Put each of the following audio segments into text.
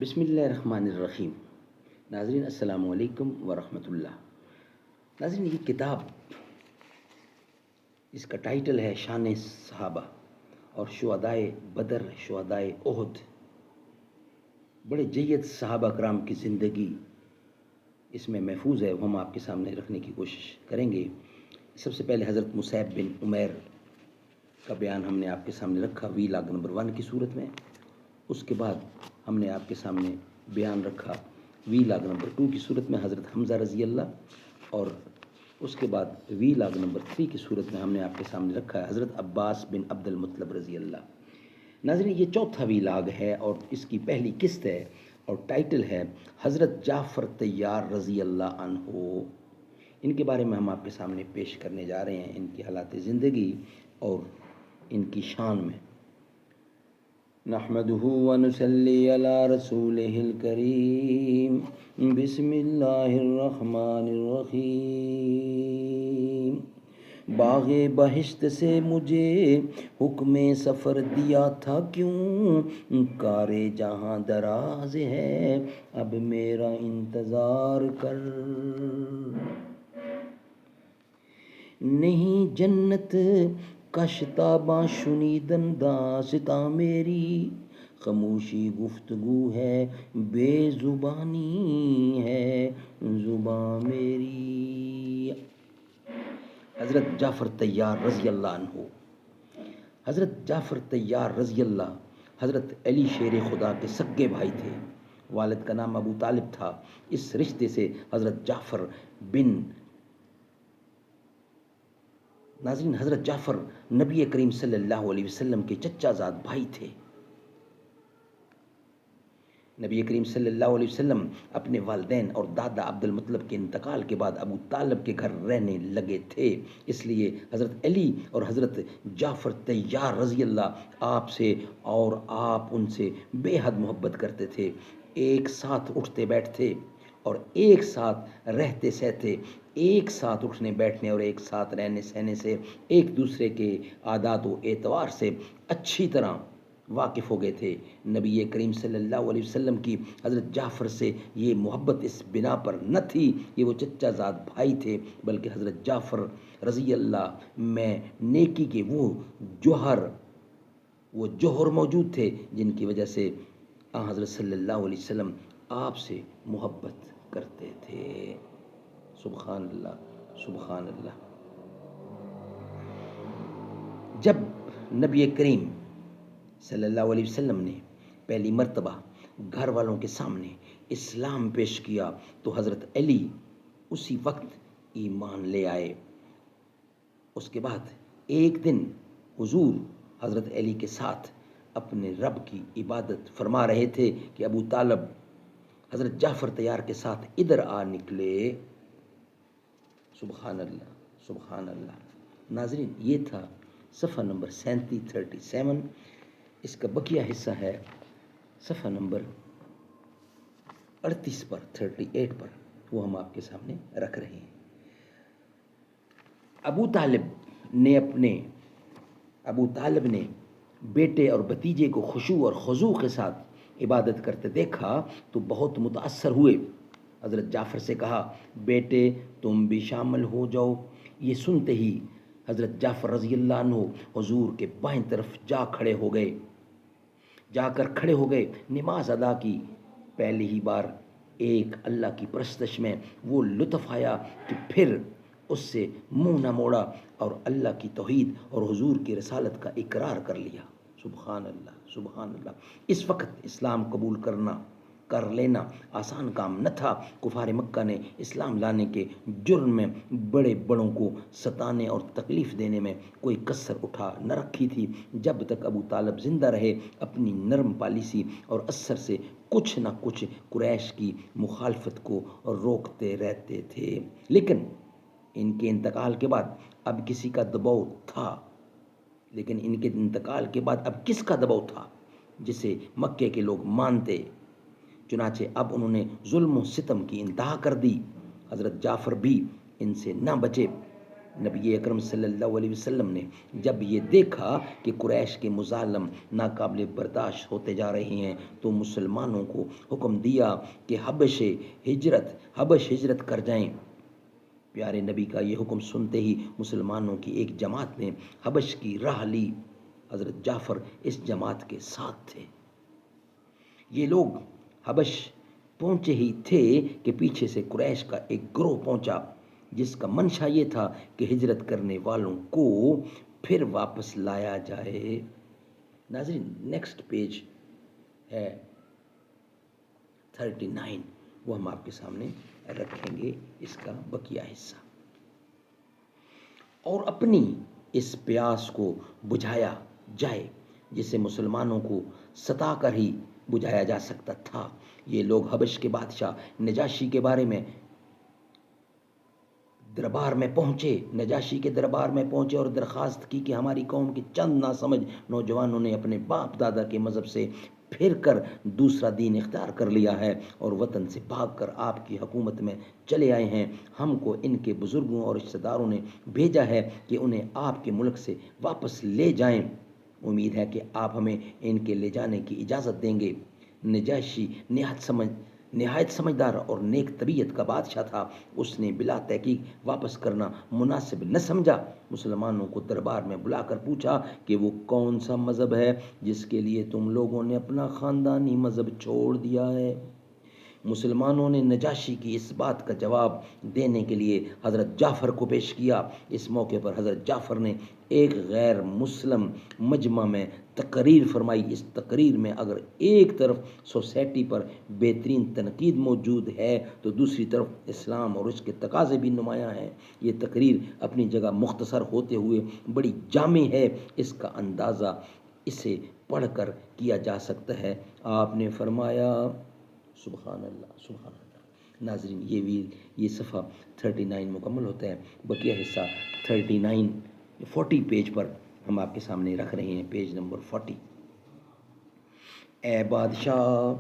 بسم اللہ الرحمن الرحیم۔ ناظرین السلام علیکم ورحمۃ اللہ۔ ناظرین یہ کتاب، اس کا ٹائٹل ہے شان صحابہ اور شہدائے بدر، شہدائے احد۔ بڑے جید صحابہ کرام کی زندگی اس میں محفوظ ہے، وہ ہم آپ کے سامنے رکھنے کی کوشش کریں گے۔ سب سے پہلے حضرت مصعب بن عمیر کا بیان ہم نے آپ کے سامنے رکھا وی لاگ نمبر 1 کی صورت میں۔ اس کے بعد ہم نے آپ کے سامنے بیان رکھا وی لاگ نمبر 2 کی صورت میں حضرت حمزہ رضی اللہ، اور اس کے بعد وی لاگ نمبر 3 کی صورت میں ہم نے آپ کے سامنے رکھا ہے حضرت عباس بن عبد المطلب رضی اللہ۔ ناظرین یہ چوتھا وی لاگ ہے اور اس کی پہلی قسط ہے اور ٹائٹل ہے حضرت جعفر طیار رضی اللہ عنہ۔ ان کے بارے میں ہم آپ کے سامنے پیش کرنے جا رہے ہیں، ان کی حالات زندگی اور ان کی شان میں۔ نحمدہ ونصلی علی رسولہ الکریم، بسم اللہ الرحمن الرحیم۔ باغ بہشت سے مجھے حکم سفر دیا تھا کیوں، کار جہاں دراز ہے اب میرا انتظار کر۔ نہیں جنت کا شتاباں شنیدن داستاں میری، خاموشی گفتگو ہے بے زبانی ہے زباں میری۔ حضرت جعفر طیار رضی اللہ عنہ۔ حضرت جعفر طیار رضی اللہ حضرت علی شیر خدا کے سگے بھائی تھے۔ والد کا نام ابو طالب تھا۔ اس رشتے سے حضرت جعفر بن ناظرین حضرت جعفر نبی کریم صلی اللہ علیہ وسلم کے چچا زاد بھائی تھے۔ نبی کریم صلی اللہ علیہ وسلم اپنے والدین اور دادا عبد المطلب کے انتقال کے بعد ابو طالب کے گھر رہنے لگے تھے، اس لیے حضرت علی اور حضرت جعفر طیار رضی اللہ آپ سے اور آپ ان سے بے حد محبت کرتے تھے۔ ایک ساتھ اٹھتے بیٹھتے اور ایک ساتھ رہتے سہتے، ایک ساتھ اٹھنے بیٹھنے اور ایک ساتھ رہنے سہنے سے، ایک دوسرے کے عادات و اعتبار سے اچھی طرح واقف ہو گئے تھے۔ نبی کریم صلی اللہ علیہ وسلم کی حضرت جعفر سے یہ محبت اس بنا پر نہ تھی یہ وہ چچا زاد بھائی تھے، بلکہ حضرت جعفر رضی اللہ میں نیکی کے وہ جوہر موجود تھے جن کی وجہ سے حضرت صلی اللہ علیہ وسلم آپ سے محبت کرتے تھے۔ سبحان اللہ، سبحان اللہ۔ جب نبی کریم صلی اللہ علیہ وسلم نے پہلی مرتبہ گھر والوں کے سامنے اسلام پیش کیا تو حضرت علی اسی وقت ایمان لے آئے۔ اس کے بعد ایک دن حضور حضرت علی کے ساتھ اپنے رب کی عبادت فرما رہے تھے کہ ابو طالب حضرت جعفر طیار کے ساتھ ادھر آ نکلے۔ سبحان اللہ، سبحان اللہ۔ ناظرین یہ تھا صفحہ نمبر 37۔ اس کا بقیہ حصہ ہے صفحہ نمبر 38 پر 38 پر، وہ ہم آپ کے سامنے رکھ رہے ہیں۔ ابو طالب نے بیٹے اور بھتیجے کو خشوع اور خضوع کے ساتھ عبادت کرتے دیکھا تو بہت متاثر ہوئے۔ حضرت جعفر سے کہا بیٹے تم بھی شامل ہو جاؤ۔ یہ سنتے ہی حضرت جعفر رضی اللہ عنہ حضور کے بائیں طرف جا کر کھڑے ہو گئے، نماز ادا کی۔ پہلی ہی بار ایک اللہ کی پرستش میں وہ لطف آیا کہ پھر اس سے منہ نہ موڑا اور اللہ کی توحید اور حضور کی رسالت کا اقرار کر لیا۔ سبحان اللہ، سبحان اللہ۔ اس وقت اسلام قبول کر لینا آسان کام نہ تھا۔ کفار مکہ نے اسلام لانے کے جرم میں بڑے بڑوں کو ستانے اور تکلیف دینے میں کوئی کسر اٹھا نہ رکھی تھی۔ جب تک ابو طالب زندہ رہے اپنی نرم پالیسی اور اثر سے کچھ نہ کچھ قریش کی مخالفت کو روکتے رہتے تھے، لیکن ان کے انتقال کے بعد اب کسی کا دباؤ تھا اب کس کا دباؤ تھا جسے مکے کے لوگ مانتے؟ چنانچہ اب انہوں نے ظلم و ستم کی انتہا کر دی۔ حضرت جعفر بھی ان سے نہ بچے۔ نبی اکرم صلی اللہ علیہ وسلم نے جب یہ دیکھا کہ قریش کے مظالم ناقابل برداشت ہوتے جا رہے ہیں تو مسلمانوں کو حکم دیا کہ حبش ہجرت کر جائیں۔ پیارے نبی کا یہ حکم سنتے ہی مسلمانوں کی ایک جماعت نے حبش کی راہ لی۔ حضرت جعفر اس جماعت کے ساتھ تھے۔ یہ لوگ حبش پہنچے ہی تھے کہ پیچھے سے قریش کا ایک گروہ پہنچا جس کا منشا یہ تھا کہ ہجرت کرنے والوں کو پھر واپس لایا جائے۔ ناظرین نیکسٹ پیج ہے 39، وہ ہم آپ کے سامنے رکھیں گے اس کا بقیہ حصہ۔ اور اپنی اس پیاس کو بجھایا جائے جسے مسلمانوں کو ستا کر ہی بجھایا جا سکتا تھا۔ یہ لوگ حبش کے بادشاہ نجاشی کے بارے میں نجاشی کے دربار میں پہنچے اور درخواست کی کہ ہماری قوم کے چند ناسمجھ نوجوانوں نے اپنے باپ دادا کے مذہب سے پھر کر دوسرا دین اختیار کر لیا ہے اور وطن سے بھاگ کر آپ کی حکومت میں چلے آئے ہیں۔ ہم کو ان کے بزرگوں اور رشتہ داروں نے بھیجا ہے کہ انہیں آپ کے ملک سے واپس لے جائیں۔ امید ہے کہ آپ ہمیں ان کے لے جانے کی اجازت دیں گے۔ نجاشی نہایت سمجھدار اور نیک طبیعت کا بادشاہ تھا۔ اس نے بلا تحقیق واپس کرنا مناسب نہ سمجھا۔ مسلمانوں کو دربار میں بلا کر پوچھا کہ وہ کون سا مذہب ہے جس کے لیے تم لوگوں نے اپنا خاندانی مذہب چھوڑ دیا ہے۔ مسلمانوں نے نجاشی کی اس بات کا جواب دینے کے لیے حضرت جعفر کو پیش کیا۔ اس موقع پر حضرت جعفر نے ایک غیر مسلم مجمع میں تقریر فرمائی۔ اس تقریر میں اگر ایک طرف سوسائٹی پر بہترین تنقید موجود ہے تو دوسری طرف اسلام اور اس کے تقاضے بھی نمایاں ہیں۔ یہ تقریر اپنی جگہ مختصر ہوتے ہوئے بڑی جامع ہے۔ اس کا اندازہ اسے پڑھ کر کیا جا سکتا ہے۔ آپ نے فرمایا سبحان اللہ سبحان اللہ۔ ناظرین یہ صفحہ 39 مکمل ہوتا ہے۔ بقیہ حصہ 40 پیج پر ہم آپ کے سامنے رکھ رہے ہیں، پیج نمبر 40۔ اے بادشاہ،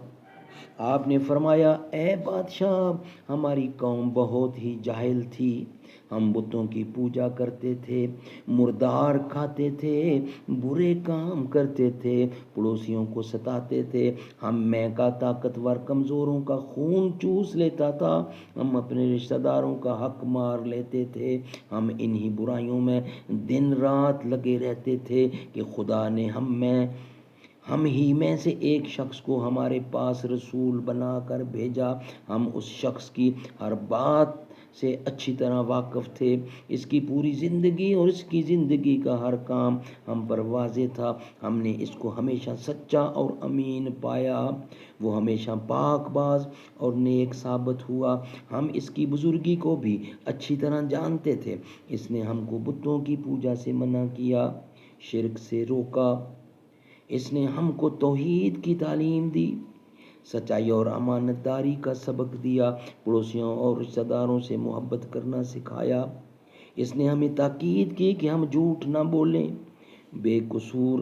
آپ نے فرمایا اے بادشاہ، ہماری قوم بہت ہی جاہل تھی۔ ہم بتوں کی پوجا کرتے تھے، مردار کھاتے تھے، برے کام کرتے تھے، پڑوسیوں کو ستاتے تھے۔ ہم میں کا طاقتور کمزوروں کا خون چوس لیتا تھا۔ ہم اپنے رشتہ داروں کا حق مار لیتے تھے۔ ہم انہی برائیوں میں دن رات لگے رہتے تھے کہ خدا نے ہم ہی میں سے ایک شخص کو ہمارے پاس رسول بنا کر بھیجا۔ ہم اس شخص کی ہر بات سے اچھی طرح واقف تھے۔ اس کی پوری زندگی اور اس کی زندگی کا ہر کام ہم پر واضح تھا۔ ہم نے اس کو ہمیشہ سچا اور امین پایا۔ وہ ہمیشہ پاک باز اور نیک ثابت ہوا۔ ہم اس کی بزرگی کو بھی اچھی طرح جانتے تھے۔ اس نے ہم کو بتوں کی پوجا سے منع کیا، شرک سے روکا۔ اس نے ہم کو توحید کی تعلیم دی، سچائی اور امانت داری کا سبق دیا، پڑوسیوں اور رشتہ داروں سے محبت کرنا سکھایا۔ اس نے ہمیں تاکید کی کہ ہم جھوٹ نہ بولیں، بے قصور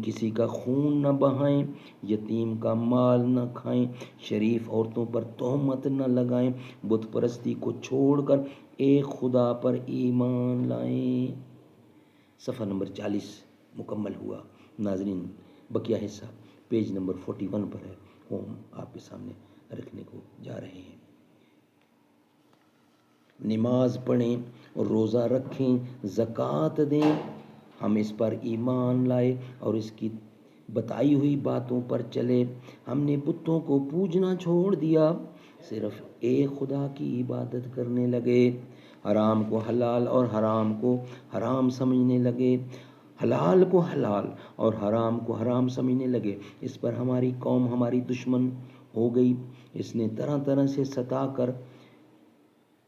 کسی کا خون نہ بہائیں، یتیم کا مال نہ کھائیں، شریف عورتوں پر تہمت نہ لگائیں، بت پرستی کو چھوڑ کر ایک خدا پر ایمان لائیں۔ صفحہ نمبر 40 مکمل ہوا۔ ناظرین بقیہ حصہ پیج نمبر 41 پر ہے، وہ ہم آپ کے سامنے رکھنے کو جا رہے ہیں۔ نماز پڑھیں، روزہ رکھیں، زکوٰۃ دیں۔ ہم اس پر ایمان لائے اور اس کی بتائی ہوئی باتوں پر چلے۔ ہم نے بتوں کو پوجنا چھوڑ دیا، صرف ایک خدا کی عبادت کرنے لگے، حرام کو حلال اور حرام کو حرام سمجھنے لگے، حلال کو حلال اور حرام کو حرام سمجھنے لگے۔ اس پر ہماری قوم ہماری دشمن ہو گئی۔ اس نے طرح طرح سے ستا کر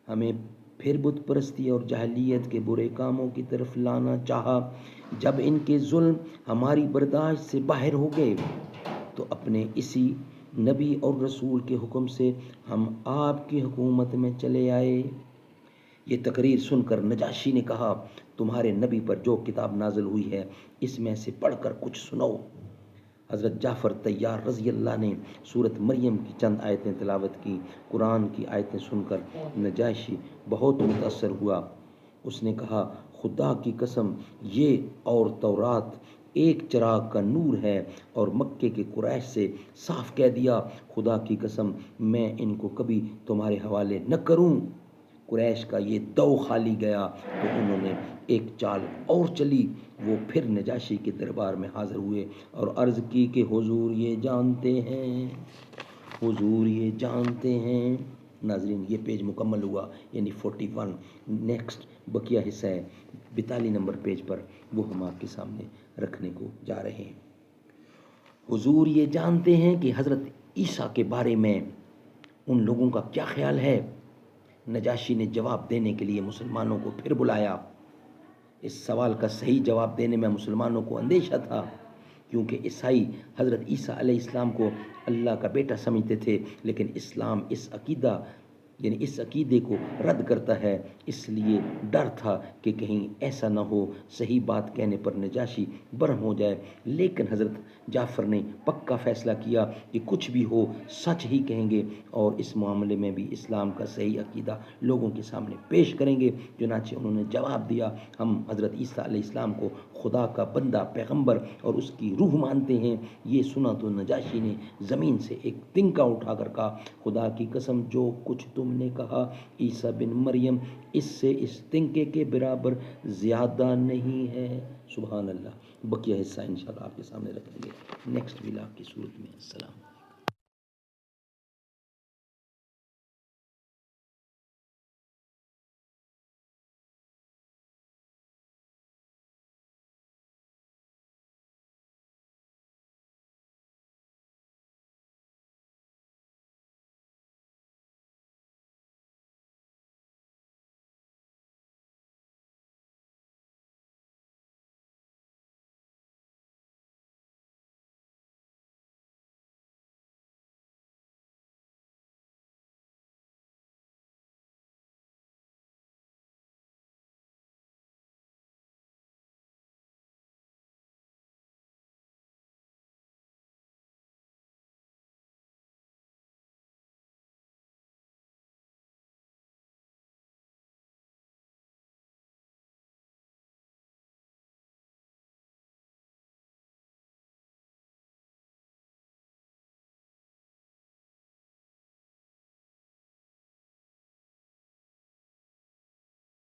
ہمیں پھر بت پرستی اور جاہلیت کے برے کاموں کی طرف لانا چاہا۔ جب ان کے ظلم ہماری برداشت سے باہر ہو گئے تو اپنے اسی نبی اور رسول کے حکم سے ہم آپ کی حکومت میں چلے آئے۔ یہ تقریر سن کر نجاشی نے کہا، تمہارے نبی پر جو کتاب نازل ہوئی ہے اس میں سے پڑھ کر کچھ سناؤ۔ حضرت جعفر طیار رضی اللہ نے سورۃ مریم کی چند آیتیں تلاوت کی۔ قرآن کی آیتیں سن کر نجاشی بہت متاثر ہوا۔ اس نے کہا خدا کی قسم یہ اور تورات ایک چراغ کا نور ہے، اور مکے کے قریش سے صاف کہہ دیا خدا کی قسم میں ان کو کبھی تمہارے حوالے نہ کروں۔ قریش کا یہ دو خالی گیا تو انہوں نے ایک چال اور چلی، وہ پھر نجاشی کے دربار میں حاضر ہوئے اور عرض کی کہ حضور یہ جانتے ہیں، حضور یہ جانتے ہیں۔ ناظرین یہ پیج مکمل ہوا، یعنی 41۔ نیکسٹ بقیہ حصہ ہے 42 نمبر پیج پر، وہ ہم آپ کے سامنے رکھنے کو جا رہے ہیں۔ حضور یہ جانتے ہیں کہ حضرت عیسیٰ کے بارے میں ان لوگوں کا کیا خیال ہے۔ نجاشی نے جواب دینے کے لیے مسلمانوں کو پھر بلایا۔ اس سوال کا صحیح جواب دینے میں مسلمانوں کو اندیشہ تھا، کیونکہ عیسائی حضرت عیسیٰ علیہ السلام کو اللہ کا بیٹا سمجھتے تھے، لیکن اسلام اس عقیدے کو رد کرتا ہے۔ اس لیے ڈر تھا کہ کہیں ایسا نہ ہو صحیح بات کہنے پر نجاشی برہم ہو جائے، لیکن حضرت جعفر نے پکا فیصلہ کیا کہ کچھ بھی ہو سچ ہی کہیں گے، اور اس معاملے میں بھی اسلام کا صحیح عقیدہ لوگوں کے سامنے پیش کریں گے۔ چنانچہ انہوں نے جواب دیا ہم حضرت عیسیٰ علیہ السلام کو خدا کا بندہ، پیغمبر اور اس کی روح مانتے ہیں۔ یہ سنا تو نجاشی نے زمین سے ایک تنکا اٹھا کر کہا خدا کی قسم جو کچھ تم نے کہا عیسیٰ بن مریم اس سے اس تنکے کے برابر زیادہ نہیں ہے۔ سبحان اللہ۔ بقیہ حصہ انشاءاللہ آپ کے سامنے رکھ دیں گے نیکسٹ ویلاگ کی صورت میں۔ السلام۔